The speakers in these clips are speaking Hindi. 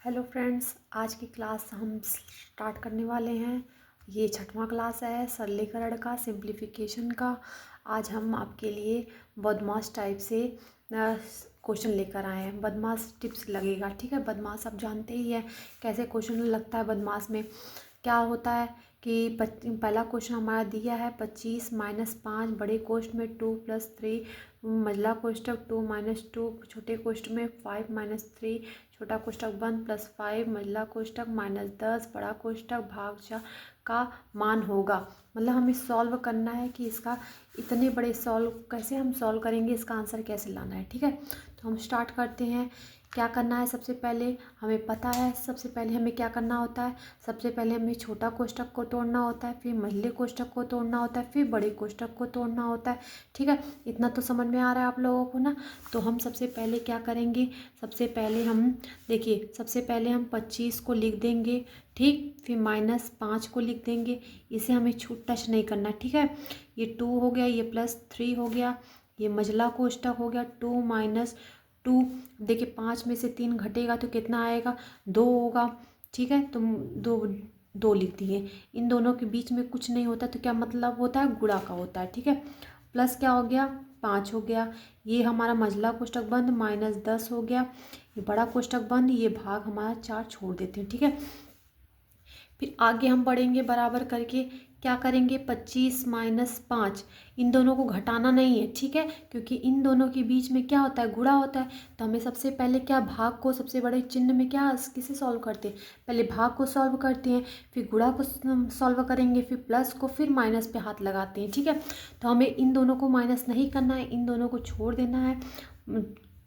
हेलो फ्रेंड्स, आज की क्लास हम स्टार्ट करने वाले हैं। ये छठवां क्लास है सरलीकरण का, सिंप्लीफिकेशन का। आज हम आपके लिए बदमाश टाइप से क्वेश्चन लेकर आए हैं। बदमाश टिप्स लगेगा, ठीक है। बदमाश आप जानते ही हैं कैसे क्वेश्चन लगता है। बदमाश में क्या होता है कि पहला क्वेश्चन हमारा दिया है 25 - 5 बड़े कोष्ठ में 2 + 3 मझला कोष्ठक 2 - 2 छोटे कोष्ठ में 5 - 3 छोटा कोष्ठक बंद +5 मझला कोष्ठक -10 बड़ा कोष्ठक भाग 4 का मान होगा। मतलब हमें सॉल्व करना है कि इसका इतने बड़े सॉल्व कैसे हम सॉल्व करेंगे, इसका आंसर कैसे लाना है, ठीक है। तो हम स्टार्ट करते हैं। क्या करना है, सबसे पहले हमें पता है सबसे पहले हमें क्या करना होता है। सबसे पहले हमें छोटा कोष्ठक को तोड़ना होता है, फिर मझले कोष्ठक को तोड़ना होता है, फिर बड़े कोष्ठक को तोड़ना होता है, ठीक है। इतना तो समझ में आ रहा है आप लोगों को ना। तो हम सबसे पहले क्या करेंगे, सबसे पहले हम देखिए, सबसे पहले हम 25 को लिख देंगे, ठीक। फिर -5 को लिख देंगे, इसे हमें टच नहीं करना, ठीक है। ये 2 हो गया, ये +3 हो गया, ये मझला कोष्ठक हो गया 2 - 2। देखिए 5 में से 3 घटेगा तो कितना आएगा, 2 होगा, ठीक है। तुम दो दो लिख दिए। इन दोनों के बीच में कुछ नहीं होता तो क्या मतलब होता है, गुणा का होता है, ठीक है। प्लस क्या हो गया, 5 हो गया। ये हमारा मझला कोष्ठक बंद -10 हो गया। ये बड़ा कोष्ठक बंद, ये भाग हमारा 4 छोड़ देते हैं, ठीक है। फिर आगे हम बढ़ेंगे बराबर करके। क्या करेंगे, 25 - 5 इन दोनों को घटाना नहीं है, ठीक है, क्योंकि इन दोनों के बीच में क्या होता है, गुणा होता है। तो हमें सबसे पहले क्या, भाग को सबसे बड़े चिन्ह में क्या किसे सॉल्व करते हैं, पहले भाग को सॉल्व करते हैं, फिर गुणा को सॉल्व करेंगे, फिर प्लस को, फिर माइनस पे हाथ लगाते हैं, ठीक है। तो हमें इन दोनों को माइनस नहीं करना है, इन दोनों को छोड़ देना है।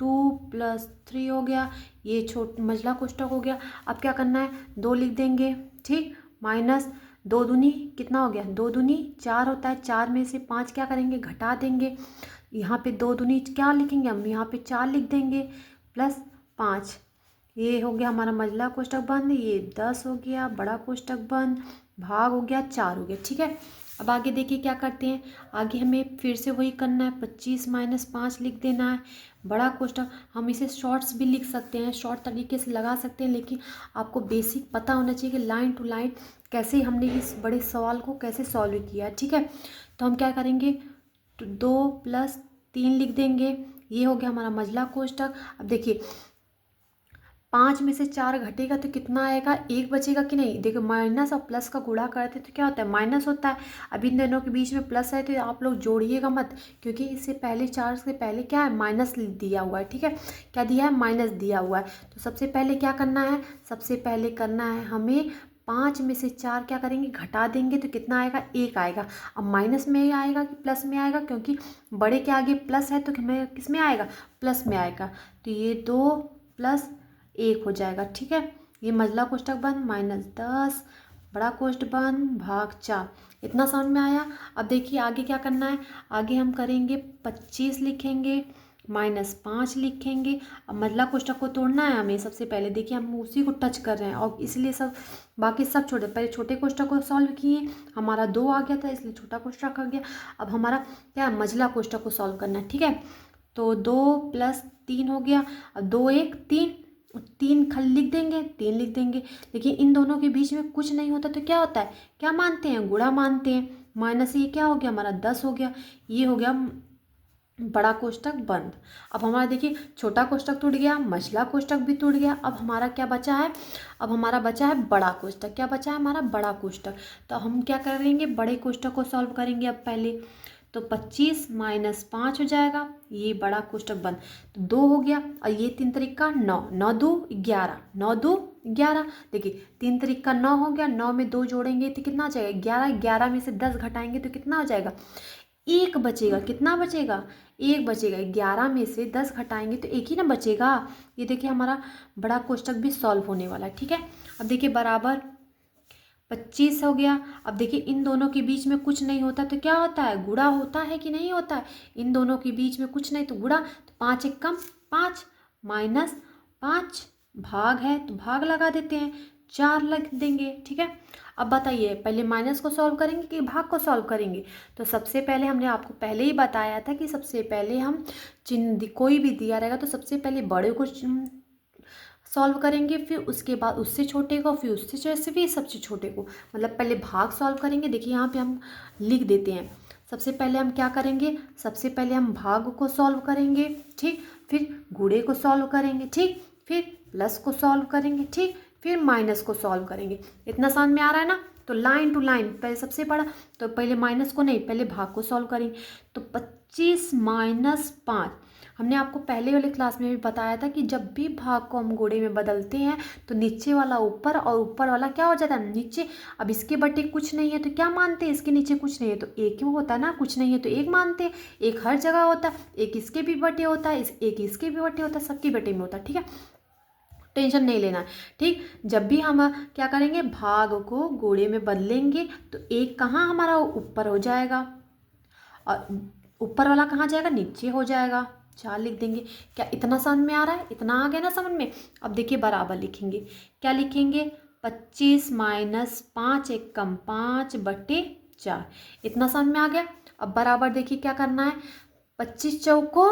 2 + 3 हो गया, ये मझला कोष्ठक हो गया। अब क्या करना है, 2 लिख देंगे, ठीक। माइनस 2 दूनी कितना हो गया, 2 दूनी 4 होता है। 4 में से 5 क्या करेंगे, घटा देंगे। यहाँ पे 2 दूनी क्या लिखेंगे हम, यहाँ पे 4 लिख देंगे +5। ये हो गया हमारा मझला कोष्ठक बंद, ये 10 हो गया, बड़ा कोष्ठक बंद, भाग हो गया 4 हो गया, ठीक है। अब आगे देखिए क्या करते हैं। आगे हमें फिर से वही करना है, 25 - 5 लिख देना है। बड़ा कोष्ठक, हम इसे शॉर्ट्स भी लिख सकते हैं, शॉर्ट तरीके से लगा सकते हैं, लेकिन आपको बेसिक पता होना चाहिए कि लाइन टू लाइन कैसे हमने इस बड़े सवाल को कैसे सॉल्व किया, ठीक है। तो हम क्या करेंगे, 2 + 3 लिख देंगे। ये हो गया हमारा मझला कोष्ठक। अब देखिए 5 में से 4 घटेगा तो कितना आएगा, 1 बचेगा कि नहीं। देखो माइनस और प्लस का गुणा करते तो क्या होता है, माइनस होता है। अब इन दोनों के बीच में प्लस है तो आप लोग जोड़िएगा मत, क्योंकि इससे पहले 4 से पहले क्या है, माइनस दिया हुआ है, ठीक है। क्या दिया है, माइनस दिया हुआ है। तो सबसे पहले क्या करना है, सबसे पहले करना है हमें 5 में से 4 क्या करेंगे, घटा देंगे तो कितना आएगा, 1 आएगा। अब माइनस में आएगा कि प्लस में आएगा, क्योंकि बड़े के आगे प्लस है तो हमें किस में आएगा, प्लस में आएगा। तो ये 2 + 1 हो जाएगा, ठीक है। ये मझला कोष्ठक बंद -10 बड़ा कोष्ठ बंद भाग 4। इतना समझ में आया। अब देखिए आगे क्या करना है, आगे हम करेंगे 25 लिखेंगे -5 लिखेंगे। अब मझला कोष्ठक को तोड़ना है हमें सबसे पहले। देखिए हम उसी को टच कर रहे हैं और इसलिए सब बाकी सब छोटे, पहले छोटे कोष्ठक को सॉल्व किए, हमारा 2 आ गया था इसलिए छोटा कोष्ठक आ गया। अब हमारा क्या, मझला कोष्ठक को सॉल्व करना है, ठीक है। तो 2 + 3 हो गया। अब 2 1 3, 3 खाली लिख देंगे, 3 लिख देंगे। देखिए इन दोनों के बीच में कुछ नहीं होता तो क्या होता है, क्या मानते हैं, गुणा मानते हैं। माइनस ये क्या हो गया, हमारा 10 हो गया। ये हो गया बड़ा कोष्ठक बंद। अब हमारा देखिए छोटा कोष्ठक टूट गया, मझला कोष्ठक भी टूट गया। अब हमारा क्या बचा है, अब हमारा बचा है बड़ा कोष्ठक। क्या बचा है हमारा, बड़ा कोष्ठक। तो हम क्या करेंगे, बड़े कोष्ठक को सॉल्व करेंगे अब पहले। तो 25 - 5 हो जाएगा, ये बड़ा कोष्ठक बंद। तो 2 हो गया और ये 3 तरीका 9, 9 2 11, 9 2 11। देखिए 3 तरीका 9 हो गया, 9 में 2 जोड़ेंगे तो कितना आ जाएगा, 11। 11 में से 10 घटाएंगे तो कितना हो जाएगा, 1 बचेगा। कितना बचेगा, 1 बचेगा। 11 में से 10 घटाएंगे तो 1 ही ना बचेगा। ये देखिए हमारा बड़ा कोष्ठक भी सॉल्व होने वाला है, ठीक है। अब देखिए बराबर 25 हो गया। अब देखिए इन दोनों के बीच में कुछ नहीं होता तो क्या होता है, गुणा होता है कि नहीं होता है। इन दोनों के बीच में कुछ नहीं तो गुणा। तो 5 1 कम 5 -5 भाग है तो भाग लगा देते हैं, 4 लग देंगे, ठीक है। अब बताइए पहले माइनस को सॉल्व करेंगे कि भाग को सॉल्व करेंगे। तो सबसे पहले हमने आपको पहले ही बताया था कि सबसे पहले हम चिन्ह कोई भी दिया रहेगा तो सबसे पहले बड़े को सॉल्व करेंगे, फिर उसके बाद उससे छोटे को, फिर उससे जैसे भी सबसे छोटे को, मतलब पहले भाग सॉल्व करेंगे। देखिए यहाँ पे हम लिख देते हैं। सबसे पहले हम क्या करेंगे, सबसे पहले हम भाग को सॉल्व करेंगे, ठीक, फिर गुणे को सॉल्व करेंगे, ठीक, फिर प्लस को सॉल्व करेंगे, ठीक, फिर माइनस को सॉल्व करेंगे। इतना समझ में आ रहा है ना। तो लाइन टू लाइन पहले सबसे बड़ा, तो पहले माइनस को नहीं, पहले भाग को सॉल्व करेंगे। तो 25 माइनस 5, हमने आपको पहले वाले क्लास में भी बताया था कि जब भी भाग को हम गुणे में बदलते हैं तो नीचे वाला ऊपर और ऊपर वाला क्या हो जाता है, नीचे। अब इसके बटे कुछ नहीं है तो क्या मानते हैं, इसके नीचे कुछ नहीं है तो एक ही होता है ना, कुछ नहीं है तो एक मानते हैं। एक हर जगह होता है, एक इसके भी बटे होता है, एक इसके भी बटे होता है, सबके बटे में होता है, ठीक है, टेंशन नहीं लेना, ठीक। जब भी हम क्या करेंगे, भाग को गुणे में बदलेंगे तो एक कहाँ हमारा ऊपर हो जाएगा और ऊपर वाला कहाँ जाएगा, नीचे हो जाएगा। 4 लिख देंगे। क्या इतना समझ में आ रहा है, इतना आ गया ना समझ में। अब देखिए बराबर लिखेंगे, क्या लिखेंगे, 25 माइनस 5 एक कम 5 बटे 4, इतना समझ में आ गया। अब बराबर देखिए क्या करना है, 25 चौको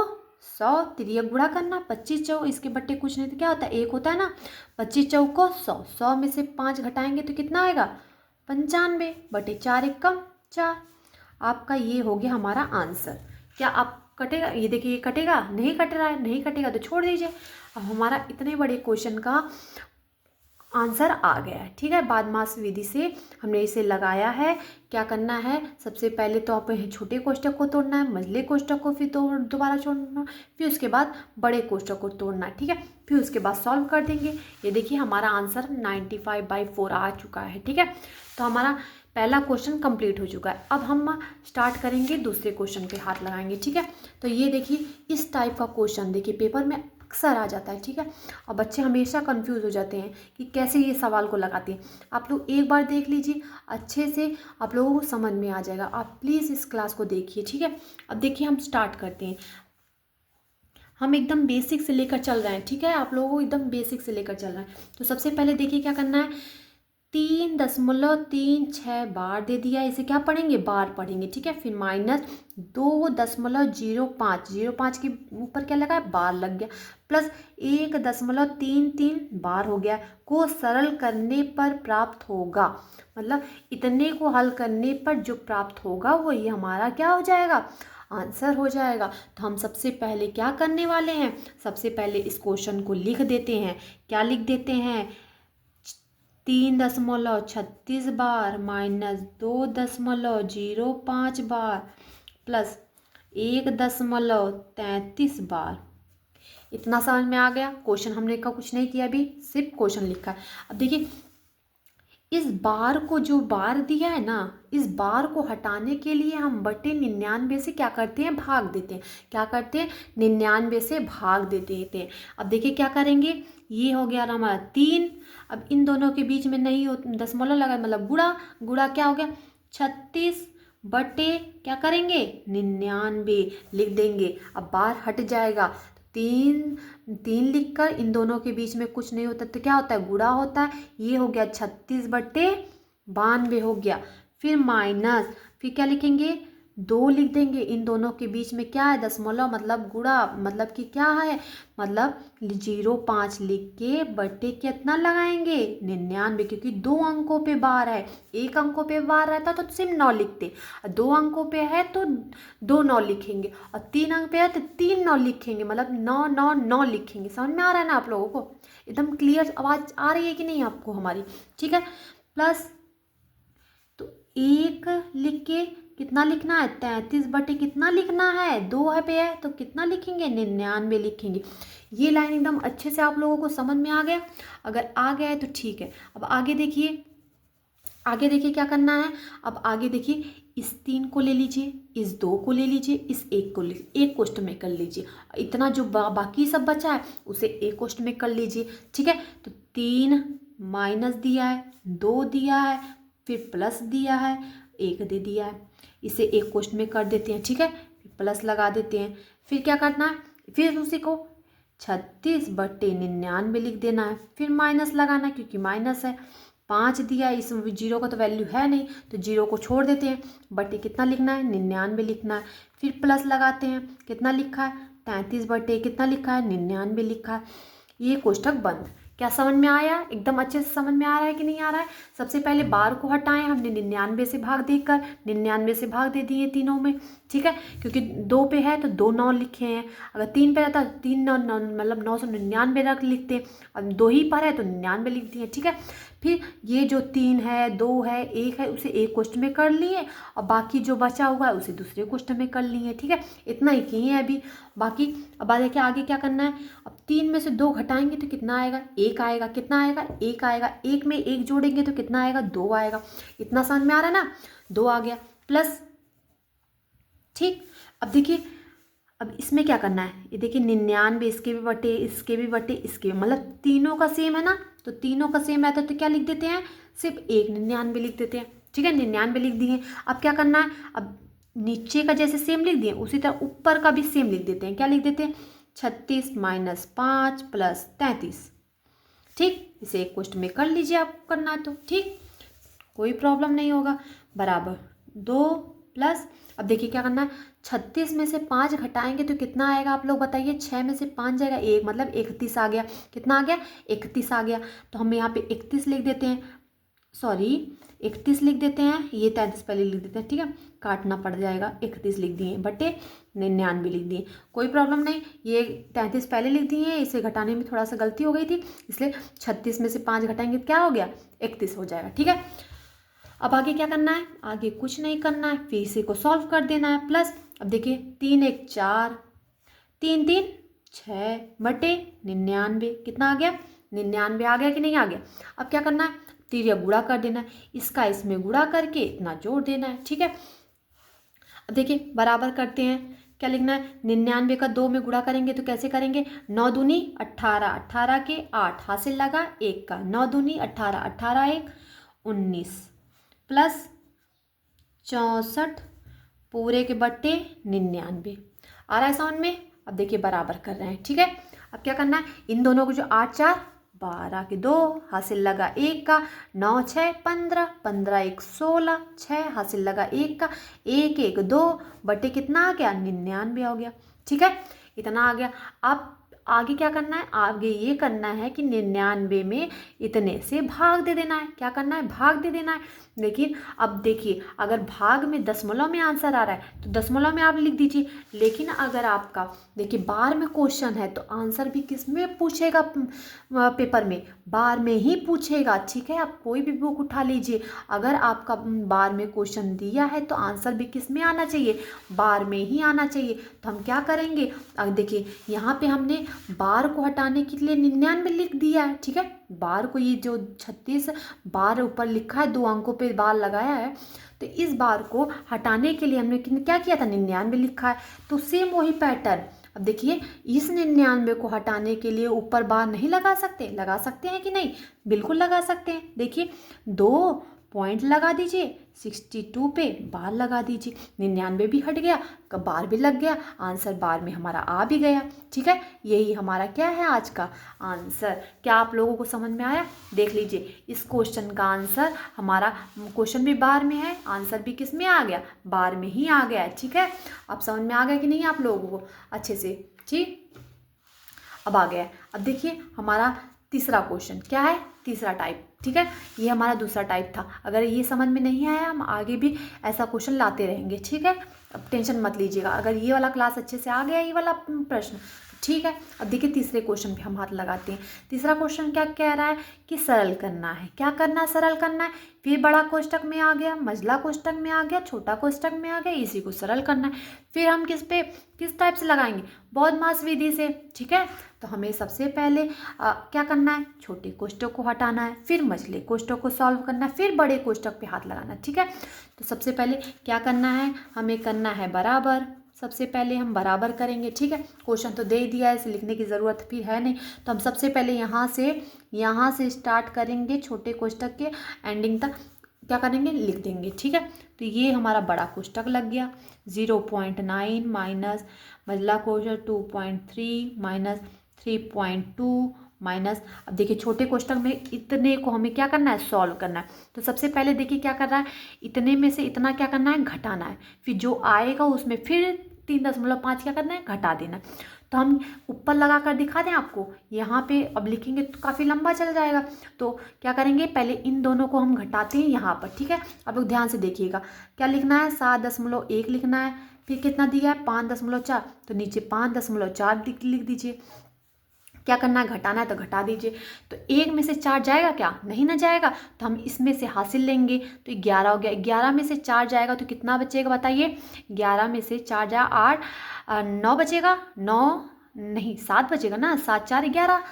100, तिरिया गुणा करना, 25 चौक इसके बट्टे कुछ नहीं तो क्या होता है, एक होता है ना। 25 चौको 100, 100 में से 5 घटाएंगे तो कितना आएगा, 95 बटे 4 एक कम 4। आपका ये हो गया हमारा आंसर। क्या आप कटेगा, ये देखिए ये कटेगा, नहीं कट रहा है, नहीं कटेगा तो छोड़ दीजिए। अब हमारा इतने बड़े क्वेश्चन का आंसर आ गया है, ठीक है। बादमाश विधि से हमने इसे लगाया है। क्या करना है, सबसे पहले तो आप छोटे कोष्ठक को तोड़ना है, मझले कोष्ठक को फिर दोबारा छोड़ना, फिर उसके बाद बड़े कोष्ठक को तोड़ना है, ठीक है, फिर उसके बाद सॉल्व कर देंगे। ये देखिए हमारा आंसर 95/4 आ चुका है, ठीक है। तो हमारा पहला क्वेश्चन कंप्लीट हो चुका है। अब हम स्टार्ट करेंगे दूसरे क्वेश्चन पे हाथ लगाएंगे, ठीक है। तो ये देखिए इस टाइप का क्वेश्चन देखिए पेपर में अक्सर आ जाता है, ठीक है। और बच्चे हमेशा कंफ्यूज हो जाते हैं कि कैसे ये सवाल को लगाते हैं। आप लोग एक बार देख लीजिए, अच्छे से आप लोगों को समझ में आ जाएगा। आप प्लीज़ इस क्लास को देखिए, ठीक है। अब देखिए हम स्टार्ट करते हैं। हम एकदम बेसिक से लेकर चल रहे हैं, ठीक है, आप लोगों को एकदम बेसिक से लेकर चल रहे हैं। तो सबसे पहले देखिए क्या करना है, 3.36 बार दे दिया, इसे क्या पढ़ेंगे, बार पढ़ेंगे, ठीक है। फिर माइनस 2.05, 05 के ऊपर क्या लगा है, बार लग गया, प्लस 1.33 बार हो गया, को सरल करने पर प्राप्त होगा। मतलब इतने को हल करने पर जो प्राप्त होगा वो ये हमारा क्या हो जाएगा, आंसर हो जाएगा। तो हम सबसे पहले क्या करने वाले हैं, सबसे पहले इस क्वेश्चन को लिख देते हैं। क्या लिख देते हैं, 3.36 बार माइनस 2.05 बार प्लस 1.33 बार। इतना समझ में आ गया। क्वेश्चन हमने का कुछ नहीं किया, अभी सिर्फ क्वेश्चन लिखा है। अब देखिए इस बार को, जो बार दिया है ना, इस बार को हटाने के लिए हम बटे 99 से क्या करते हैं, भाग देते हैं। क्या करते हैं, 99 से भाग दे देते हैं। अब देखिए क्या करेंगे, ये हो गया हमारा 3। अब इन दोनों के बीच में नहीं हो, दशमलव लगा मतलब गुणा, गुणा क्या हो गया 36 बटे क्या करेंगे 99 लिख देंगे। अब बार हट जाएगा, 3 लिखकर इन दोनों के बीच में कुछ नहीं होता तो क्या होता है, गुणा होता है। ये हो गया 36/92 हो गया। फिर माइनस, फिर क्या लिखेंगे 2 लिख देंगे, इन दोनों के बीच में क्या है, दशमलव मतलब गुणा, मतलब कि क्या है, मतलब 0.5 लिख के बटे कितना लगाएंगे 99, क्योंकि 2 अंकों पे बार है। 1 अंकों पे बार रहता तो सिर्फ 9 लिखते, 2 अंकों पे है तो 2 9 लिखेंगे, और 3 अंक पे है तो 3 9 लिखेंगे, मतलब 9 9 9 लिखेंगे। समझ में आ रहा है ना आप लोगों को, एकदम क्लियर आवाज़ आ रही है कि नहीं आपको हमारी, ठीक है। प्लस तो 1 लिख के कितना लिखना है, 33 बटे कितना लिखना है, 2 है पे है तो कितना लिखेंगे 99 लिखेंगे। ये लाइन एकदम अच्छे से आप लोगों को समझ में आ गया। अगर आ गया है तो ठीक है। अब आगे देखिए, आगे देखिए क्या करना है। अब आगे देखिए इस 3 को ले लीजिए, इस 2 को ले लीजिए, इस 1 को ले, एक क्वेश्चन में कर लीजिए। इतना जो बाकी सब बचा है उसे एक क्वेश्चन में कर लीजिए, ठीक है। तो 3 माइनस दिया है, 2 दिया है, फिर प्लस दिया है, 1 दे दिया है, इसे एक क्वेश्चन में कर देते हैं, ठीक है। फिर प्लस लगा देते हैं, फिर क्या करना है, फिर उसी को 36/99 लिख देना है, फिर माइनस लगाना क्योंकि माइनस है। 5 दिया है, इस 0 का तो वैल्यू है नहीं तो 0 को छोड़ देते हैं, बटे कितना लिखना है 99 लिखना है। फिर प्लस लगाते हैं, कितना लिखा है 33 बटे कितना लिखा है 99 लिखा है। ये कोष्ठक बंद। क्या समझ में आया? एकदम अच्छे से समझ में आ रहा है कि नहीं आ रहा है? सबसे पहले बार को हटाएं, हमने 99 से भाग देकर 99 से भाग दे दिए तीनों में, ठीक है, क्योंकि 2 पे है तो 2 9 लिखे हैं। अगर 3 पे रहता तो 3 9 मतलब 999 रख लिखते, अब 2 ही पर है तो 99 लिख दिए, ठीक है। फिर ये जो 3 है, 2 है, 1 है, उसे एक क्वेश्चन में कर लिए और बाकी जो बचा हुआ है उसे दूसरे क्वेश्चन में कर लिए, ठीक है। इतना ही किए हैं अभी। बाकी अब देखिए आगे क्या करना है। अब 3 में से 2 घटाएंगे तो कितना आएगा? 1 आएगा। कितना आएगा? 1 आएगा। 1 में 1 जोड़ेंगे तो कितना आएगा? 2 आएगा। इतना समझ में आ रहा है ना? 2 आ गया प्लस, ठीक। अब देखिए, अब इसमें क्या करना है, ये देखिए 99 इसके भी बटे, इसके भी बटे, इसके भी, मतलब तीनों का सेम है ना, तो तीनों का सेम रहता है तो क्या लिख देते हैं? सिर्फ एक 99 लिख देते हैं, ठीक है। 99 लिख दिए। अब क्या करना है, अब नीचे का जैसे सेम लिख दिए उसी तरह ऊपर का भी सेम लिख देते हैं। क्या लिख देते हैं? 36 - 5 + 33, ठीक। इसे एक क्वेश्चन में कर लीजिए, आपको करना है तो, ठीक, कोई प्रॉब्लम नहीं होगा। बराबर 2 प्लस, अब देखिए क्या करना है, 36 में से 5 घटाएंगे तो कितना आएगा आप लोग बताइए? 6 में से 5 जाएगा 1, मतलब 31 आ गया। कितना आ गया? 31 आ गया। तो हम यहाँ पे 31 लिख देते हैं, सॉरी 31 लिख देते हैं, ये 33 पहले लिख देते हैं, ठीक है, काटना पड़ जाएगा। 31 लिख दिए बटे 99 लिख दिए, कोई प्रॉब्लम नहीं। ये 33 पहले लिख दिए हैं, इसे घटाने में थोड़ा सा गलती हो गई थी, इसलिए 36 में से 5 घटाएंगे तो क्या हो गया? 31 हो जाएगा, ठीक है। अब आगे क्या करना है? आगे कुछ नहीं करना है, फिर इसी को सॉल्व कर देना है। प्लस, अब देखिए 3 1 4, 3 3 6 बटे 99, कितना आ गया? 99 आ गया कि नहीं आ गया? अब क्या करना है? तिर्या गुणा कर देना है, इसका इसमें गुणा करके इतना जोड़ देना है, ठीक है। अब देखिए बराबर करते हैं, क्या लिखना है? 99 का 2 में गुणा करेंगे तो कैसे करेंगे? 9 दूनी 18, 18 के 8, हासिल लगा 1 का, 9 दूनी 18, 18 1 19 प्लस 64 पूरे के बट्टे 99, आ रहा है समझ में? अब देखिए बराबर कर रहे हैं, ठीक है। अब क्या करना है, इन दोनों को जो 8 4 12 के 2, हासिल लगा 1 का, 9 6 15, 15 1 16, 6 हासिल लगा 1 का, 1 1 2 बटे कितना आ गया? 99 हो गया, ठीक है। इतना आ गया। अब आगे क्या करना है? आगे ये करना है कि 99 में इतने से भाग दे देना है। क्या करना है? भाग दे देना है। लेकिन अब देखिए, अगर भाग में दशमलव में आंसर आ रहा है तो दशमलव में आप लिख दीजिए, लेकिन अगर आपका देखिए बार में क्वेश्चन है तो आंसर भी किस में पूछेगा? पेपर में बार में ही पूछेगा, ठीक है। आप कोई भी बुक उठा लीजिए, अगर आपका बार में क्वेश्चन दिया है तो आंसर भी किस में आना चाहिए? बार में ही आना चाहिए। तो हम क्या करेंगे? अब देखिए यहाँ पे हमने बार को हटाने के लिए 99 लिख दिया है, ठीक है। बार को, ये जो 36 बार ऊपर लिखा है, 2 अंकों पे बार लगाया है, तो इस बार को हटाने के लिए हमने क्या किया था? 99 लिखा है। तो सेम वही पैटर्न। अब देखिए इस 99 को हटाने के लिए ऊपर बार नहीं लगा सकते? लगा सकते हैं कि नहीं? बिल्कुल लगा सकते हैं। देखिए 2 पॉइंट लगा दीजिए, 62 पे बार लगा दीजिए, 99 भी हट गया, बार भी लग गया, आंसर बार में हमारा आ भी गया, ठीक है। यही हमारा क्या है आज का आंसर। क्या आप लोगों को समझ में आया? देख लीजिए, इस क्वेश्चन का आंसर हमारा, क्वेश्चन भी बार में है, आंसर भी किस में आ गया? बार में ही आ गया है, ठीक है। अब समझ में आ गया कि नहीं आप लोगों को अच्छे से? ठीक, अब आ गया। अब देखिए हमारा तीसरा क्वेश्चन क्या है? तीसरा टाइप, ठीक है। ये हमारा दूसरा टाइप था। अगर ये समझ में नहीं आया, हम आगे भी ऐसा क्वेश्चन लाते रहेंगे, ठीक है। अब टेंशन मत लीजिएगा, अगर ये वाला क्लास अच्छे से आ गया, ये वाला प्रश्न, ठीक है। अब देखिए तीसरे क्वेश्चन पे हम हाथ लगाते हैं। तीसरा क्वेश्चन क्या कह रहा है कि सरल करना है। क्या करना है? सरल करना है। फिर बड़ा कोष्टक में आ गया, मझला कोष्टक में आ गया, छोटा कोष्टक में आ गया, इसी को सरल करना है। फिर हम किस टाइप से लगाएंगे? बॉडमास विधि से, ठीक है। तो हमें सबसे पहले क्या करना है? छोटे कोष्टक को हटाना है, फिर मझले कोष्टक को सॉल्व करना है, फिर बड़े कोष्टक पे हाथ लगाना है, ठीक है। तो सबसे पहले क्या करना है? हमें करना है बराबर। सबसे पहले हम बराबर करेंगे, ठीक है। क्वेश्चन तो दे ही दिया है, इसे लिखने की ज़रूरत फिर है नहीं। तो हम सबसे पहले यहाँ से स्टार्ट करेंगे, छोटे कोष्टक के एंडिंग तक क्या करेंगे? लिख देंगे, ठीक है। तो ये हमारा बड़ा कोष्टक लग गया, 0.9 माइनस मझला कोष्टक 2.3 माइनस 3.2 माइनस, अब देखिए छोटे कोष्टक में इतने को हमें क्या करना है? सॉल्व करना है। तो सबसे पहले देखिए क्या कर रहा है, इतने में से इतना क्या करना है? घटाना है। फिर जो आएगा उसमें फिर 3.5 क्या करना है? घटा देना। तो हम ऊपर लगा कर दिखा दें आपको, यहाँ पे अब लिखेंगे तो काफ़ी लंबा चल जाएगा। तो क्या करेंगे, पहले इन दोनों को हम घटाते हैं यहाँ पर, ठीक है। अब लोग ध्यान से देखिएगा, क्या लिखना है, 7.1 लिखना है, फिर कितना दिया है 5.4, तो नीचे 5.4 लिख दीजिए। क्या करना है, घटाना है तो घटा दीजिए। तो 1 में से 4 जाएगा क्या, नहीं ना जाएगा, तो हम इसमें से हासिल लेंगे, तो 11 हो गया। 11 में से 4 जाएगा तो कितना बचेगा बताइए, 11 में से 4 जाए 8, 9 बचेगा, 9 नहीं 7 बचेगा ना, 7 4 11,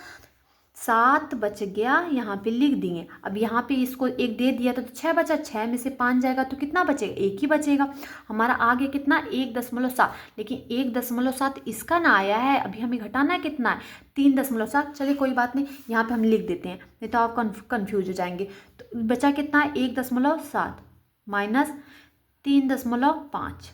7 बच गया, यहाँ पे लिख दिए। अब यहाँ पे इसको 1 दे दिया तो 6 बचा, 6 में से 5 जाएगा तो कितना बचेगा, 1 ही बचेगा। हमारा आगे कितना 1.7, लेकिन 1.7 इसका ना आया है, अभी हमें घटाना है कितना है 3.7। चलिए कोई बात नहीं, यहाँ पे हम लिख देते हैं, नहीं तो आप कन्फ्यूज हो जाएंगे। तो बचा कितना है 1.7 माइनस 3.5,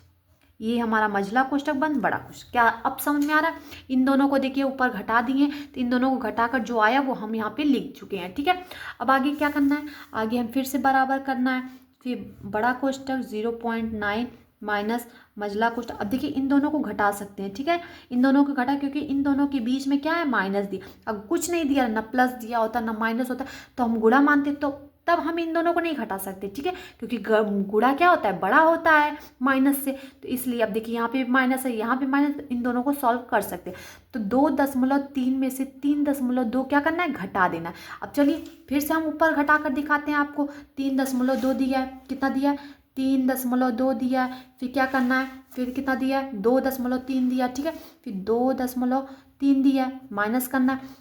ये हमारा मझला कोष्ठक बंद बड़ा कोष्ठक। क्या अब समझ में आ रहा है, इन दोनों को देखिए ऊपर घटा दिए, तो इन दोनों को घटाकर जो आया वो हम यहाँ पे लिख चुके हैं, ठीक है। अब आगे क्या करना है, आगे हम फिर से बराबर करना है, फिर बड़ा कोष्ठक 0.9 माइनस मझला कोष्ठक। अब देखिए इन दोनों को घटा सकते हैं, ठीक है, इन दोनों को घटा, क्योंकि इन दोनों के बीच में क्या है माइनस दिया। अब कुछ नहीं दिया, ना प्लस दिया होता ना माइनस होता, तो हम गुणा मानते, तो तब हम इन दोनों को नहीं घटा सकते, ठीक है, क्योंकि गुणा क्या होता है, बड़ा होता है माइनस से। तो इसलिए अब देखिए यहाँ पे माइनस है, यहाँ पे माइनस, इन दोनों को सॉल्व कर सकते हैं। तो 2.3 में से 3.2 क्या करना है, घटा देना है। अब चलिए फिर से हम ऊपर घटा कर दिखाते हैं आपको। 3.2 दिया है, कितना दिया है 3.2 दिया है, फिर क्या करना है, फिर कितना दिया है 2.3 दिया, ठीक है, फिर 2.3 दिया है, माइनस करना है।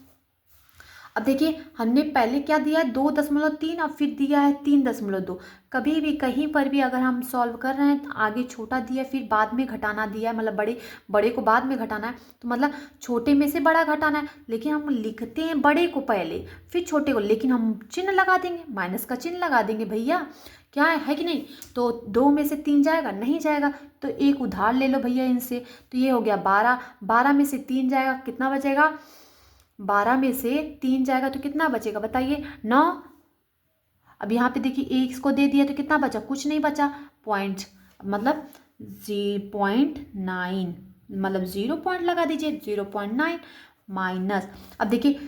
अब देखिए हमने पहले क्या दिया है 2.3 और फिर दिया है 3.2। कभी भी कहीं पर भी अगर हम सॉल्व कर रहे हैं तो आगे छोटा दिया फिर बाद में घटाना दिया है, मतलब बड़े को बाद में घटाना है, तो मतलब छोटे में से बड़ा घटाना है। लेकिन हम लिखते हैं बड़े को पहले फिर छोटे को, लेकिन हम चिन्ह लगा देंगे, माइनस का चिन्ह लगा देंगे भैया, क्या है कि नहीं। तो 2 में से 3 जाएगा, नहीं जाएगा, तो एक उधार ले लो भैया इनसे, तो ये हो गया 12। 12 में से 3 जाएगा, कितना बचेगा, 12 में से 3 जाएगा तो कितना बचेगा बताइए, 9। अब यहाँ पे देखिए एक इसको दे दिया तो कितना बचा, कुछ नहीं बचा, पॉइंट मतलब 0.9, मतलब 0 पॉइंट लगा दीजिए, 0.9 माइनस। अब देखिए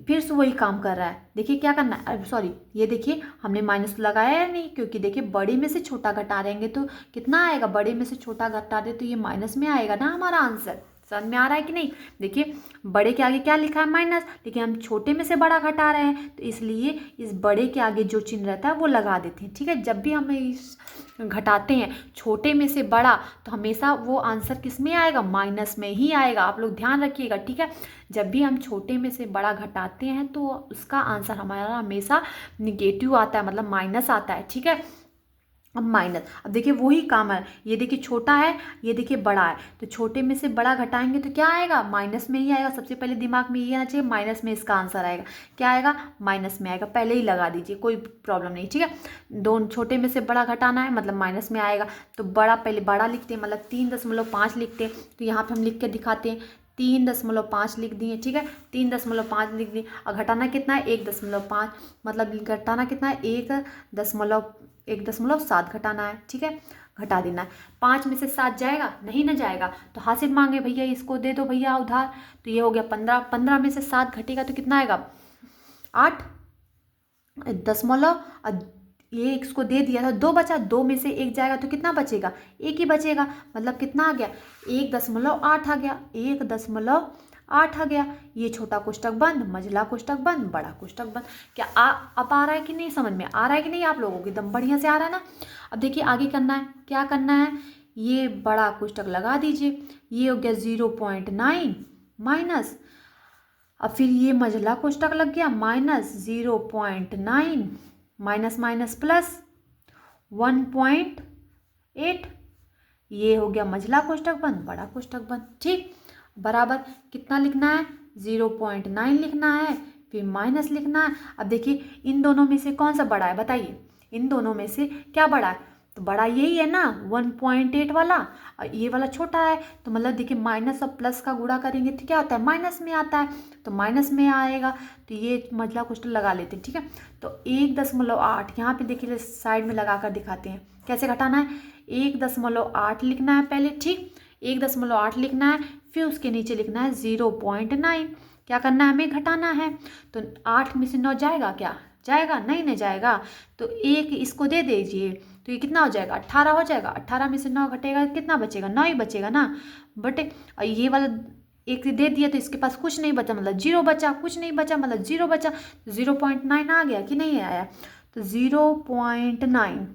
फिर से वही काम कर रहा है, देखिए क्या करना है, सॉरी ये देखिए हमने माइनस लगाया है नहीं, क्योंकि देखिए बड़े में से छोटा घटा रहेंगे तो कितना आएगा, बड़े में से छोटा घटा दे तो ये माइनस में आएगा ना हमारा आंसर। समझ में आ रहा है कि नहीं, देखिए बड़े के आगे क्या लिखा है माइनस, लेकिन हम छोटे में से बड़ा घटा रहे हैं तो इसलिए इस बड़े के आगे जो चिन्ह रहता है वो लगा देते हैं, ठीक है। जब भी हम इस घटाते हैं छोटे में से बड़ा तो हमेशा वो आंसर किस में आएगा, माइनस में ही आएगा, आप लोग ध्यान रखिएगा, ठीक है। जब भी हम छोटे में से बड़ा घटाते हैं तो उसका आंसर हमारा हमेशा निगेटिव आता है, मतलब माइनस आता है, ठीक है। अब माइनस, अब देखिए वही काम है, ये देखिए छोटा है, ये देखिए बड़ा है, तो छोटे में से बड़ा घटाएंगे तो क्या आएगा, माइनस में ही आएगा। सबसे पहले दिमाग में ये आना चाहिए, माइनस में इसका आंसर आएगा, क्या आएगा, माइनस में आएगा, पहले ही लगा दीजिए, कोई प्रॉब्लम नहीं, ठीक है। दोनों छोटे में से बड़ा घटाना है मतलब माइनस में आएगा, तो बड़ा पहले बड़ा लिखते हैं, मतलब 3.5 लिखते हैं, तो यहाँ पर हम लिख के दिखाते हैं 3.5 लिख दिए, ठीक है, 3.5 लिख दिए। और घटाना कितना है 1.5, मतलब घटाना कितना है 1.7 घटाना है, ठीक है, घटा देना है। 5 में से 7 जाएगा, नहीं ना जाएगा, तो हासिल मांगे भैया इसको दे दो भैया उधार, तो ये हो गया 15। 15 में से 7 घटेगा तो कितना आएगा 8 दशमलव, ये इसको दे दिया था 2 बचा, 2 में से 1 जाएगा तो कितना बचेगा, 1 ही बचेगा, मतलब कितना आ गया 1.8 आ गया, 1.8 आ गया। ये छोटा कोष्ठक बंद, मझला कोष्ठक बंद, बड़ा कोष्ठक बंद। क्या अब आ रहा है कि नहीं, समझ में आ रहा है कि नहीं आप लोगों को, एकदम बढ़िया से आ रहा है ना। अब देखिए आगे करना है, क्या करना है, ये बड़ा कोष्ठक लगा दीजिए, ये हो गया 0.9 माइनस, अब फिर ये मझला कोष्ठक लग गया माइनस 0.9 माइनस माइनस प्लस 1.8, ये हो गया मझला कोष्ठक बंद, बड़ा कोष्ठक बंद, ठीक। बराबर कितना लिखना है 0.9 लिखना है, फिर माइनस लिखना है। अब देखिए इन दोनों में से कौन सा बड़ा है बताइए, इन दोनों में से क्या बड़ा है, तो बड़ा यही है ना 1.8 वाला, और ये वाला छोटा है, तो मतलब देखिए माइनस और प्लस का गुणा करेंगे तो क्या होता है माइनस में आता है, तो माइनस में आएगा, तो ये मझला कोष्ठक लगा लेते हैं, ठीक है। तो 1.8 यहाँ पे देखिए साइड में लगा कर दिखाते हैं कैसे घटाना है, 1.8 लिखना है पहले, ठीक। 1.8 लिखना है, फिर उसके नीचे लिखना है 0.9। क्या करना है, हमें घटाना है। तो 8 में से 9 जाएगा क्या, जाएगा नहीं, नहीं जाएगा। तो 1 इसको दे दीजिए, तो ये कितना हो जाएगा, 18 हो जाएगा। 18 में से 9 घटेगा, कितना बचेगा, 9 ही बचेगा ना। बटे ये वाला 1 दे दिया तो इसके पास कुछ नहीं बचा, मतलब 0 बचा, कुछ नहीं बचा मतलब 0 बचा। 0.9 आ गया कि नहीं आया, तो 0.9।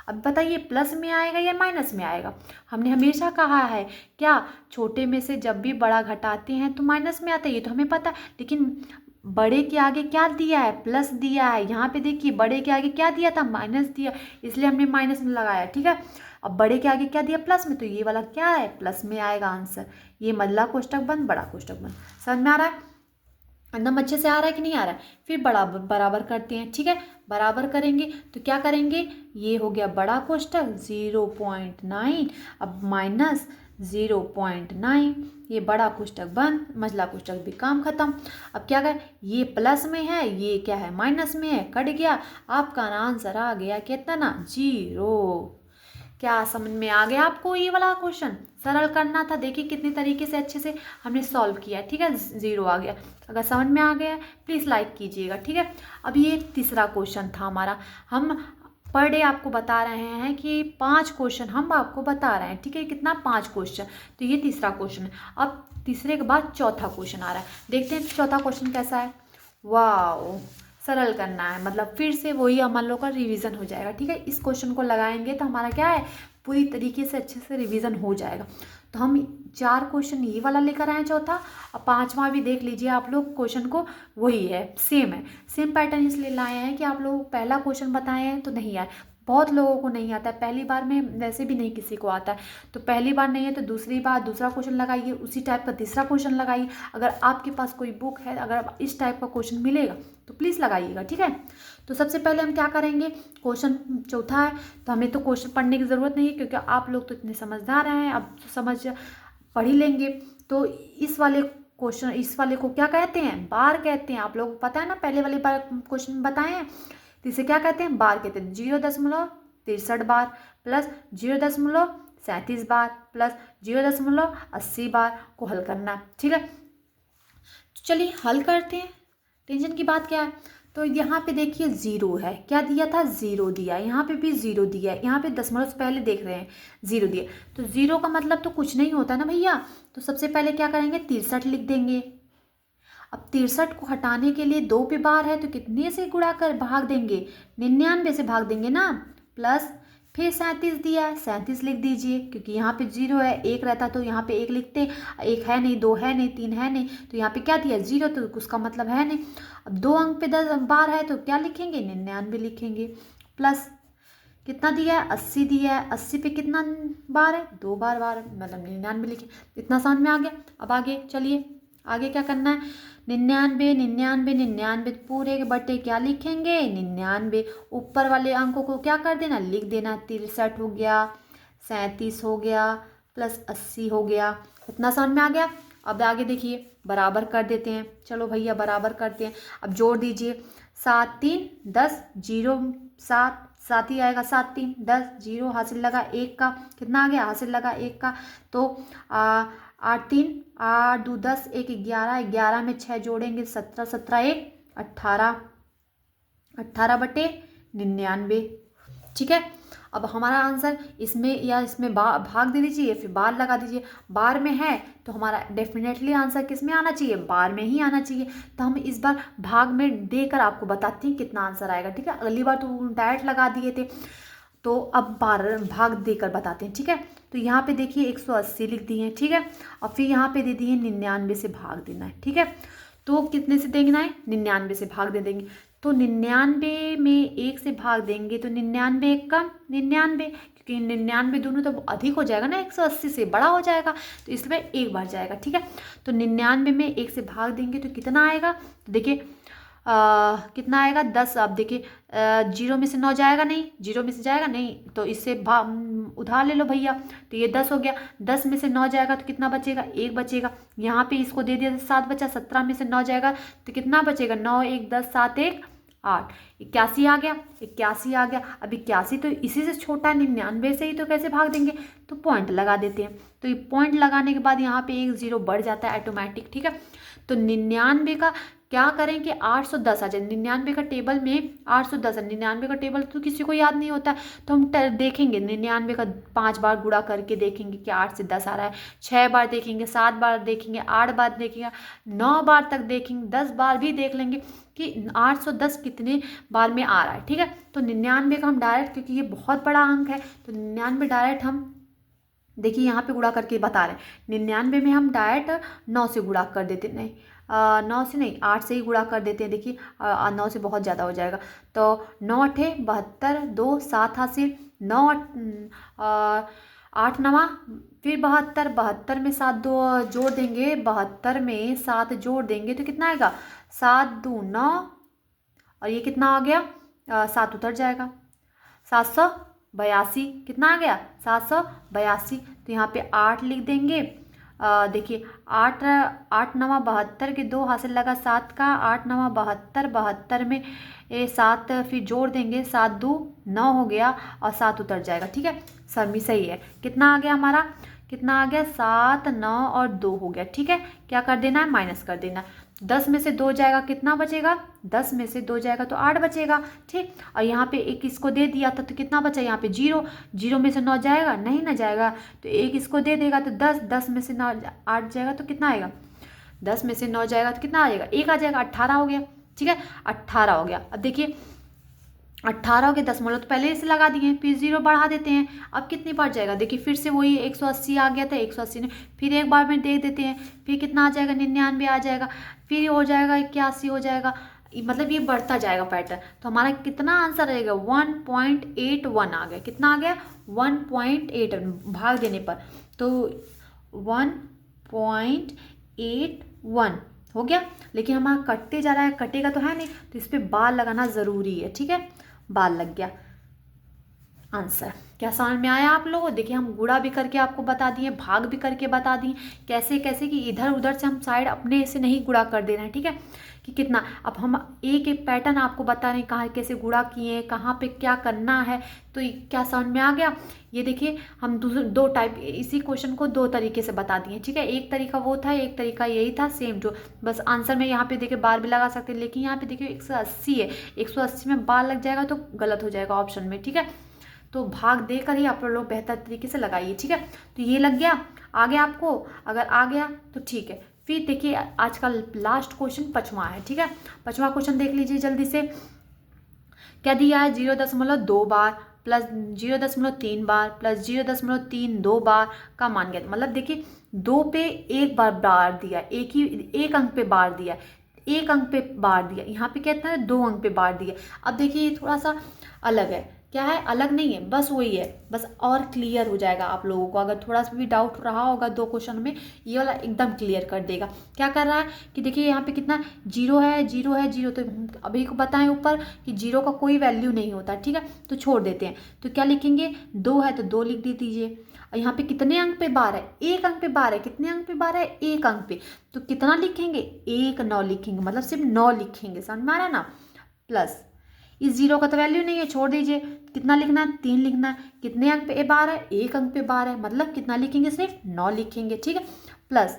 अब बताइए प्लस में आएगा या माइनस में आएगा। हमने हमेशा कहा है क्या, छोटे में से जब भी बड़ा घटाते हैं तो माइनस में आता है, ये तो हमें पता है। लेकिन बड़े के आगे क्या दिया है, प्लस दिया है। यहाँ पे देखिए बड़े के आगे क्या दिया था, माइनस दिया, इसलिए हमने माइनस में लगाया, ठीक है। अब बड़े के आगे क्या दिया, प्लस में, तो ये वाला क्या है, प्लस में आएगा आंसर। ये मल्ला कोष्टक बंद, बड़ा कोष्टक बंद। समझ में आ रहा है, एकदम अच्छे से आ रहा है कि नहीं आ रहा है। फिर बराबर करते हैं, ठीक है। बराबर करेंगे तो क्या करेंगे, ये हो गया बड़ा कोष्टक 0.9, अब माइनस 0.9, ये बड़ा कोष्टक बंद, मझला कोष्टक भी काम खत्म। अब क्या करें, ये प्लस में है, ये क्या है, माइनस में है, कट गया। आपका आंसर आ गया कितना, 0। क्या समझ में आ गया आपको, ये वाला क्वेश्चन सरल करना था। देखिए कितनी तरीके से अच्छे से हमने सॉल्व किया, ठीक है। 0 आ गया। अगर समझ में आ गया प्लीज़ लाइक कीजिएगा, ठीक है। अब ये तीसरा क्वेश्चन था हमारा। हम पर डे आपको बता रहे हैं कि 5 क्वेश्चन हम आपको बता रहे हैं, ठीक है। कितना, 5 क्वेश्चन। तो ये तीसरा क्वेश्चन है। अब तीसरे के बाद चौथा क्वेश्चन आ रहा है, देखते हैं चौथा क्वेश्चन कैसा है। वाह, सरल करना है, मतलब फिर से वही हम लोग का रिवीजन हो जाएगा, ठीक है। इस क्वेश्चन को लगाएंगे तो हमारा क्या है, पूरी तरीके से अच्छे से रिवीजन हो जाएगा। तो हम 4 क्वेश्चन ये वाला लेकर आए चौथा, और 5वां भी देख लीजिए आप लोग, क्वेश्चन को वही है, सेम है। सेम पैटर्न इसलिए लाए हैं कि आप लोग पहला क्वेश्चन बताए हैं तो नहीं आए, बहुत लोगों को नहीं आता है, पहली बार में वैसे भी नहीं किसी को आता है। तो पहली बार नहीं है तो दूसरी बार दूसरा क्वेश्चन लगाइए, उसी टाइप का तीसरा क्वेश्चन लगाइए। अगर आपके पास कोई बुक है, अगर इस टाइप का क्वेश्चन मिलेगा तो प्लीज़ लगाइएगा, ठीक है। तो सबसे पहले हम क्या करेंगे, क्वेश्चन चौथा है तो हमें तो क्वेश्चन पढ़ने की ज़रूरत नहीं है, क्योंकि आप लोग तो इतने समझदार हैं, अब समझ पढ़ ही लेंगे। तो इस वाले क्वेश्चन, इस वाले को क्या कहते हैं, बार कहते हैं। आप लोगों को पता है ना, पहले वाले बार क्वेश्चन बताए हैं, तो इसे क्या कहते हैं, बार कहते हैं। 0.63 बार प्लस 0.37 बार प्लस 0.80 बार को हल करना, ठीक है। चलिए हल करते हैं, टेंशन की बात क्या है। तो यहाँ पे देखिए 0 है, क्या दिया था, 0 दिया, यहाँ पे भी 0 दिया है, यहाँ पे दशमलव से पहले देख रहे हैं 0 दिया। तो 0 का मतलब तो कुछ नहीं होता ना भैया। तो सबसे पहले क्या करेंगे, 63 लिख देंगे। अब 63 को हटाने के लिए 2 पे बार है तो कितने से गुणा कर भाग देंगे, 99 से भाग देंगे ना, प्लस फिर 37 दिया है, 37 लिख दीजिए, क्योंकि यहाँ पे 0 है, 1 रहता तो यहाँ पे 1 लिखते, 1 है नहीं, 2 है नहीं, 3 है नहीं, तो यहाँ पे क्या दिया, 0, तो उसका मतलब है नहीं। अब 2 अंक पे 10 बार है तो क्या लिखेंगे, 99 लिखेंगे, प्लस कितना दिया है, 80 दिया है, 80 पे कितना बार है, 2 बार मतलब 99 लिखे। इतना समझ में आ गया। अब आगे चलिए, आगे क्या करना है, 99 पूरे के बटे क्या लिखेंगे, 99। ऊपर वाले अंकों को क्या कर देना, लिख देना। 63 हो गया, 37 हो गया, प्लस 80 हो गया। इतना समझ में आ गया। अब आगे देखिए, बराबर कर देते हैं। चलो भैया बराबर करते हैं। अब जोड़ दीजिए, 7 3 10, 0 7 7 ही आएगा, 7 3 10, 0 हासिल लगा 1 का, कितना आ गया, हासिल लगा 1 का। तो 8 3 8 2 10, 1 11, 11 में 6 जोड़ेंगे, 17 17 1 18, 18 बटे 99, ठीक है। अब हमारा आंसर इसमें या इसमें भाग दे दीजिए, फिर बार लगा दीजिए। बार में है तो हमारा डेफिनेटली आंसर किस में आना चाहिए, बार में ही आना चाहिए। तो हम इस बार भाग में देकर आपको बताती हैं कितना आंसर आएगा, ठीक है। अगली बार तो डायरेक्ट लगा दिए थे, तो अब बार भाग देकर बताते हैं, ठीक है। तो यहाँ पे देखिए 180 लिख दिए हैं, ठीक है। और फिर यहाँ पे दे दिए 99 से भाग देना है, ठीक है। तो कितने से देना है, 99 से भाग दे देंगे। तो 99 में 1 से भाग देंगे तो 99 1 का 99, क्योंकि 99 दोनों तो अधिक हो जाएगा ना, 180 से बड़ा हो जाएगा, तो इसमें एक बार जाएगा, ठीक है। तो 99 में 1 से भाग देंगे तो कितना आएगा, तो देखिए कितना आएगा, 10। अब देखिए 0 में से 9 जाएगा नहीं, 0 में से जाएगा नहीं, तो इससे उधार ले लो भैया, तो ये 10 हो गया। 10 में से 9 जाएगा तो कितना बचेगा, 1 बचेगा। यहाँ पे इसको दे दिया 7 बचा, 17 में से 9 जाएगा तो कितना बचेगा, 9 1 10 7 1 8, 81 आ गया, 81 आ गया। अब 81 तो इसी से छोटा है 99 से ही, तो कैसे भाग देंगे, तो पॉइंट लगा देते हैं। तो ये पॉइंट लगाने के बाद यहाँ पे एक 0 बढ़ जाता है ऑटोमेटिक, ठीक है। तो 99 का क्या करें कि 810 आ जाए। 99 का टेबल में 810 है, 99 का टेबल तो किसी को याद नहीं होता है, तो हम देखेंगे 99 का 5 बार गुणा करके देखेंगे कि 8 से 10 आ रहा है, 6 बार देखेंगे, 7 बार देखेंगे, 8 बार देखेंगे, 9 बार तक देखेंगे, 10 बार भी देख लेंगे कि 810 कितने बार में आ रहा है, ठीक है। तो 99 का हम डायरेक्ट, क्योंकि ये बहुत बड़ा अंक है, तो 99 डायरेक्ट हम देखिए यहाँ पे गुणा करके बता रहे हैं। 99 में हम डायरेक्ट 9 से गुणा कर देते, नहीं 9 से नहीं 8 से ही गुणा कर देते हैं। देखिए 9 से बहुत ज़्यादा हो जाएगा, तो 9 अठे 72, 2 7 80, 9 8 नवा फिर 72, 72 में 7 दो जोड़ देंगे, 72 में 7 जोड़ देंगे तो कितना आएगा, 7 2 9, और ये कितना आ गया, 7 उतर जाएगा, 782 कितना आ गया, 782। तो यहाँ पे 8 लिख देंगे। देखिए 8 8 नवा 72 के 2 हासिल लगा 7 का, 8 नवा 72, 72 में 7 फिर जोड़ देंगे, 7 2 9 हो गया और 7 उतर जाएगा, ठीक है। सरमी सही है। कितना आ गया हमारा, कितना आ गया, 7 9 और 2 हो गया, ठीक है। क्या कर देना है, माइनस कर देना। 10 में से 2 जाएगा, कितना बचेगा, 10 में से 2 जाएगा तो 8 बचेगा, ठीक। और यहाँ पे एक इसको दे दिया था तो कितना बचा, यहाँ पे 0, 0 में से 9 जाएगा, नहीं ना जाएगा, तो एक इसको दे देगा तो 10, 10 में से 9 8 जाएगा तो कितना आएगा, 10 में से 9 जाएगा तो कितना आ जाएगा, 1 आ जाएगा, 18 हो गया, ठीक है। 18 हो गया। अब देखिए 18 के दशमलव तो पहले से लगा दिए, फिर 0 बढ़ा देते हैं, अब कितनी बार जाएगा, देखिए फिर से वही 180 आ गया था, 180 ने फिर एक बार में देख देते हैं, फिर कितना आ जाएगा, 99 आ जाएगा, फिर हो जाएगा 81 हो जाएगा, मतलब ये बढ़ता जाएगा पैटर्न। तो हमारा कितना आंसर रहेगा, 1.81 आ गया, कितना आ गया, 1.8 भाग देने पर, तो 1.81 हो गया। लेकिन हमारा कटते जा रहा है, कटेगा तो है नहीं, तो इस पर बार लगाना ज़रूरी है, ठीक है। बार लग गया। आंसर क्या समझ में आया आप लोगों को। देखिए हम गुणा भी करके आपको बता दिए, भाग भी करके बता दिए, कैसे कैसे कि इधर उधर से हम साइड अपने से नहीं गुणा कर दे रहे हैं, ठीक है, कि कितना। अब हम एक एक पैटर्न आपको बता रहे हैं, कहाँ कैसे गुणा किए, कहाँ पे क्या करना है, तो क्या समझ में आ गया। ये देखिए हम दो टाइप, इसी क्वेश्चन को 2 तरीके से बता दिए, ठीक है। एक तरीका वो था, एक तरीका यही था, सेम जो बस आंसर में यहाँ पे देखिए बार भी लगा सकते हैं, लेकिन यहाँ पे देखिए 180 है, 180 में बार लग जाएगा तो गलत हो जाएगा ऑप्शन में, ठीक है। तो भाग देकर ही आप लोग बेहतर तरीके से लगाइए, ठीक है। तो ये लग गया, आ गया आपको, अगर आ गया तो ठीक है। फिर देखिए आज का लास्ट क्वेश्चन 5वां है, ठीक है। 5वां क्वेश्चन देख लीजिए जल्दी से। क्या दिया है, 0.2 बार प्लस 0.3 बार प्लस 0.3 2 बार का मान ज्ञात। मतलब देखिए 2 पे 1 बार दिया, एक अंक पे बार दिया, 1 अंक पे बार दिया, यहाँ पे कहता है 2 अंक पे बार दिया। अब देखिए ये थोड़ा सा अलग है, क्या है, अलग नहीं है, बस वही है, बस और क्लियर हो जाएगा आप लोगों को। अगर थोड़ा सा भी डाउट रहा होगा 2 क्वेश्चन में, ये वाला एकदम क्लियर कर देगा। क्या कर रहा है कि देखिए यहाँ पे कितना 0 है, 0 है, 0, तो अभी को बताएं ऊपर कि 0 का कोई वैल्यू नहीं होता, ठीक है, तो छोड़ देते हैं। तो क्या लिखेंगे, 2 है तो 2 लिख दीजिए। और यहाँ पे कितने अंक पे बार है, 1 अंक पे बार है, कितने अंक पे बार है, 1 अंक पे, तो कितना लिखेंगे, 1 9 लिखेंगे, मतलब सिर्फ 9 लिखेंगे, समझ में आ रहा है ना। प्लस इस 0 का तो वैल्यू नहीं है, छोड़ दीजिए। कितना लिखना है, 3 लिखना है। कितने अंक पे बार है, 1 अंक पे बार है, मतलब कितना लिखेंगे, सिर्फ 9 लिखेंगे, ठीक है। प्लस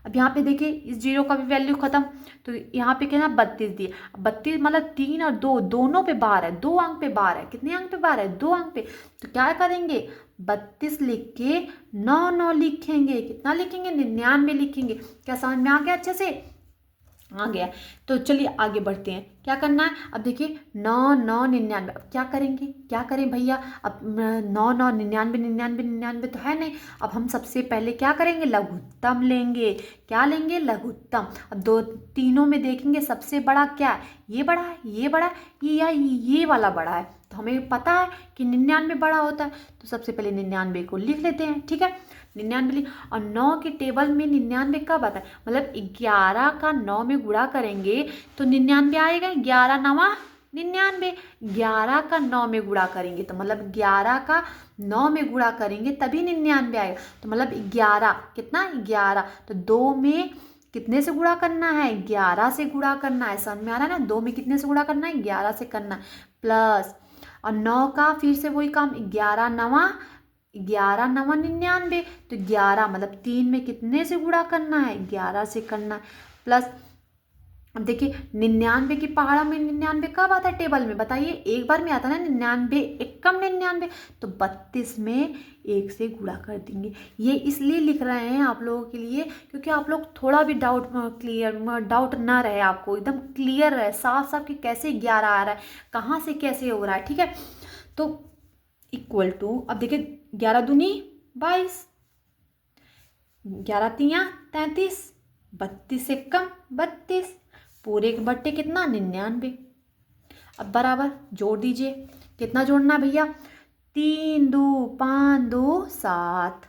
अब यहाँ पे देखिए इस 0 का भी वैल्यू खत्म, तो यहाँ पे क्या ना 32 दिए। 32 मतलब 3 और 2 दोनों पे बार है, 2 अंक पे बार है, कितने अंक पे बार है, 2 अंक पे। तो क्या करेंगे, 32 लिख के 9 9 लिखेंगे, कितना लिखेंगे, 99 लिखेंगे। क्या समझ में आ गया, अच्छे से आ गया। तो चलिए आगे बढ़ते हैं, क्या करना है। अब देखिए 9 9 99, अब क्या करेंगे, क्या करें भैया, अब 9 9 99 99 99 तो है नहीं। अब हम सबसे पहले क्या करेंगे, लघुत्तम लेंगे। क्या लेंगे, लघुत्तम। अब तीनों में देखेंगे सबसे बड़ा क्या है, ये बड़ा है, ये बड़ा है, या ये वाला बड़ा है। तो हमें पता है कि 99 बड़ा होता है, तो सबसे पहले 99 को लिख लेते हैं, ठीक है। 99 और 9 के टेबल में 99 कब आता है, मतलब 11 का 9 में गुणा करेंगे तो 99 आएगा। 11 9 99, 11 का 9 में गुणा करेंगे तो मतलब 11 का 9 में गुणा करेंगे तभी 99 आएगा। तो मतलब 11 कितना, 11, तो 2 में कितने से गुणा करना है, 11 से गुणा करना है। समझ में आ रहा है ना, 2 में कितने से गुणा करना है, 11 से करना है। प्लस और 9 का फिर से वही काम, 11 नवा 99, तो 11 मतलब 3 में कितने से गुणा करना है, 11 से करना है। प्लस अब देखिए 99 की पहाड़ा में 99 कब आता है टेबल में, बताइए, एक बार में आता है ना 99, एकम 99, तो 32 में 1 से गुणा कर देंगे। ये इसलिए लिख रहे हैं आप लोगों के लिए क्योंकि आप लोग थोड़ा भी डाउट ना रहे, आपको एकदम क्लियर रहे, साफ साफ कि कैसे 11 आ रहा है, कहाँ से कैसे हो रहा है। ठीक है, तो इक्वल टू, अब देखिए 11 दूनी 22, 11 तियाँ 33, 32 से कम 32, पूरे के बट्टे कितना 99। अब बराबर जोड़ दीजिए, कितना जोड़ना है भैया, 3 2 5 2 7,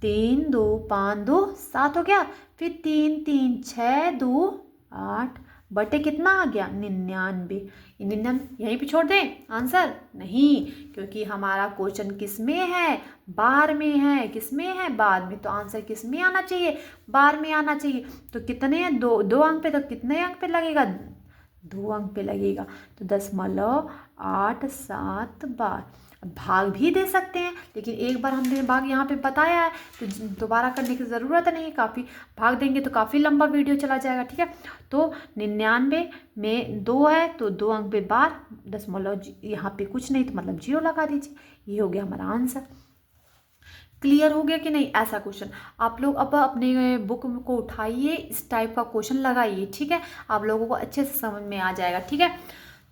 3 2 5 2 7 हो गया। फिर 3 3 6 2 8, बटे कितना आ गया 99। 99 यहीं पे छोड़ दें आंसर, नहीं, क्योंकि हमारा क्वेश्चन किस में है, बार में है। किस में है, बार में, तो आंसर किस में आना चाहिए, बार में आना चाहिए। तो कितने, दो अंक पे, तो कितने अंक पे लगेगा, 2 अंक पे लगेगा। तो 0.87 बार। भाग भी दे सकते हैं, लेकिन एक बार हमने भाग यहाँ पे बताया है तो दोबारा करने की ज़रूरत नहीं है। काफ़ी भाग देंगे तो काफ़ी लंबा वीडियो चला जाएगा। ठीक है, तो 99 में 2 है तो 2 अंक पे बार, दशमलव यहाँ पे कुछ नहीं तो मतलब 0 लगा दीजिए। ये हो गया हमारा आंसर। क्लियर हो गया कि नहीं, ऐसा क्वेश्चन आप लोग अब अपने बुक को उठाइए, इस टाइप का क्वेश्चन लगाइए। ठीक है, आप लोगों को अच्छे से समझ में आ जाएगा। ठीक है,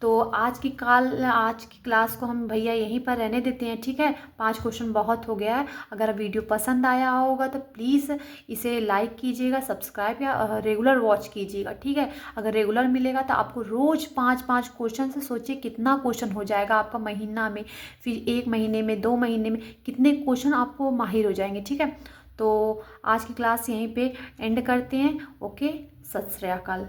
तो आज की क्लास को हम भैया यहीं पर रहने देते हैं। ठीक है, 5 क्वेश्चन बहुत हो गया है। अगर वीडियो पसंद आया होगा तो प्लीज़ इसे लाइक कीजिएगा, सब्सक्राइब या रेगुलर वॉच कीजिएगा। ठीक है, अगर रेगुलर मिलेगा तो आपको रोज़ 5-5 क्वेश्चन से सोचिए कितना क्वेश्चन हो जाएगा आपका महीना में, फिर 1 महीने में, 2 महीने में कितने क्वेश्चन आपको माहिर हो जाएंगे। ठीक है, तो आज की क्लास यहीं पर एंड करते हैं। ओके, सत श्री अकाल।